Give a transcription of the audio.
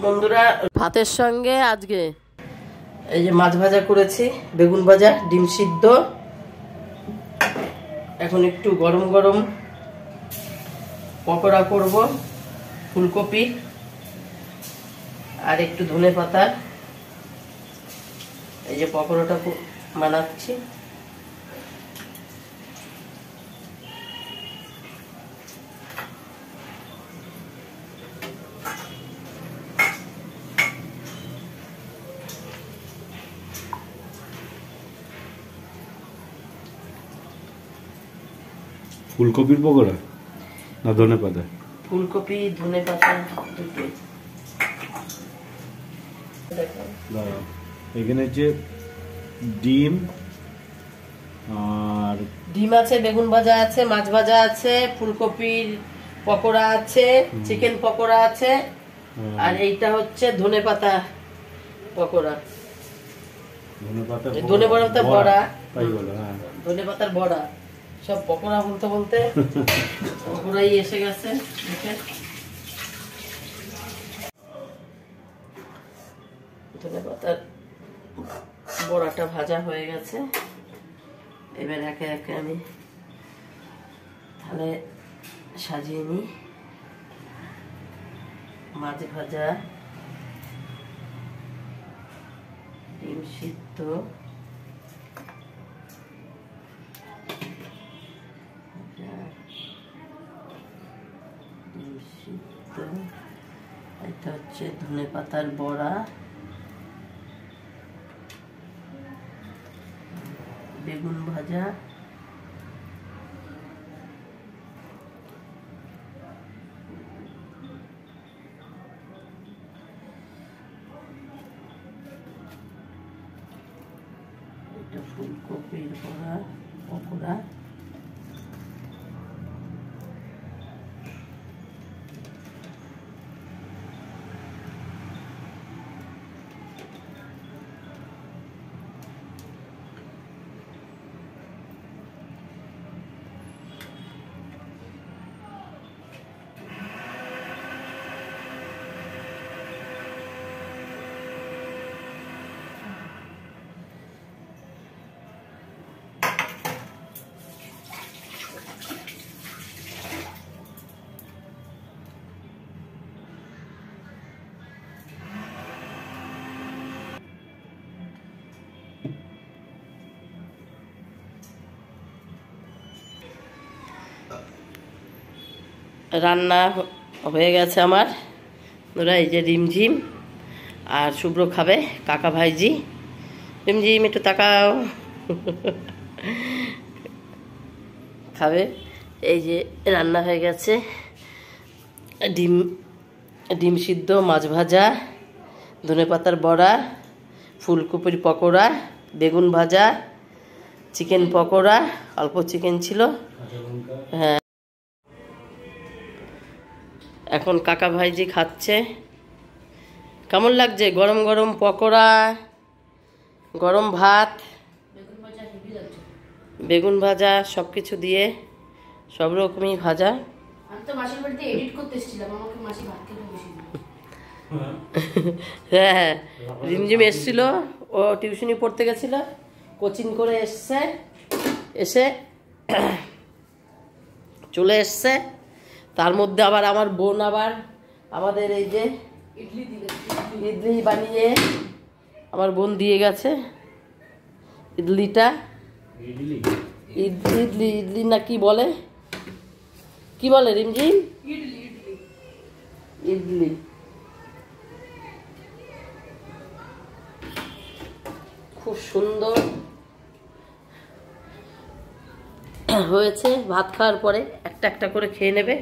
বন্ধুরা, ভাতের সঙ্গে আজকে এই যে মাছ ভাজা করেছি, বেগুন ভাজা, ডিম সিদ্ধ। এখন একটু গরম গরম পকোড়া করব, ফুলকপি আর একটু ধনেপাতা। এই যে পকোড়াটা বানাচ্ছি। ফুলকপির পকোড়া না ধনেপাতা? ফুলকপি ধনেপাতা দুটোই। এখানে হচ্ছে ডিম আর ডিম আছে, বেগুন ভাজা আছে, মাছ ভাজা আছে, ফুলকপির পকোড়া আছে, চিকেন পকোড়া আছে, আর এইটা হচ্ছে ধনেপাতা পকোড়া। ধনেপাতা বড়া, তাই বলো? হ্যাঁ, ধনেপাতার বড়া। সব পকোড়া বলতে বলতে পকোড়াই এসে গেছে। ধনেপাতার বড়াটা ভাজা হয়ে গেছে। এবার একে একে আমি তাহলে সাজিয়ে নিই। মাছ ভাজা, ডিম সিদ্ধ, এটা হচ্ছে ধনেপাতার বড়া, বেগুন ভাজা, এটা ফুলকপির বড়া পকোড়া, রান্না হয়ে গেছে আমার। ওরা এই যে রিমঝিম আর শুভ্র খাবে, কাকা ভাইজি। রিমঝিম একটু তাকাও, খাবে। এই যে রান্না হয়ে গেছে, ডিম সিদ্ধ, মাছ ভাজা, ধনেপাতার বড়া, ফুলকপির পকোড়া, বেগুন ভাজা, চিকেন পকোড়া, অল্প চিকেন ছিল। হ্যাঁ, এখন কাকা ভাইজি খাচ্ছে। কেমন লাগছে? গরম গরম পকোড়া, গরম ভাত, বেগুন ভাজা, সব কিছু দিয়ে সব রকমই ভাজা। হ্যাঁ, রিমঝিম এসছিল, ও টিউশনি পড়তে গেছিল, কোচিং করে এসছে, এসে চলে এসছে। তার মধ্যে আবার আমার বোন আবার আমাদের এই যে ইডলি বানিয়ে আমার বোন দিয়ে গেছে। ইডলিটা ইডলি ইডলি না কি বলে, কি বলে রিমঝিম? ইডলি। খুব সুন্দর হয়েছে। ভাত খাওয়ার পরে একটা একটা করে খেয়ে নেবে।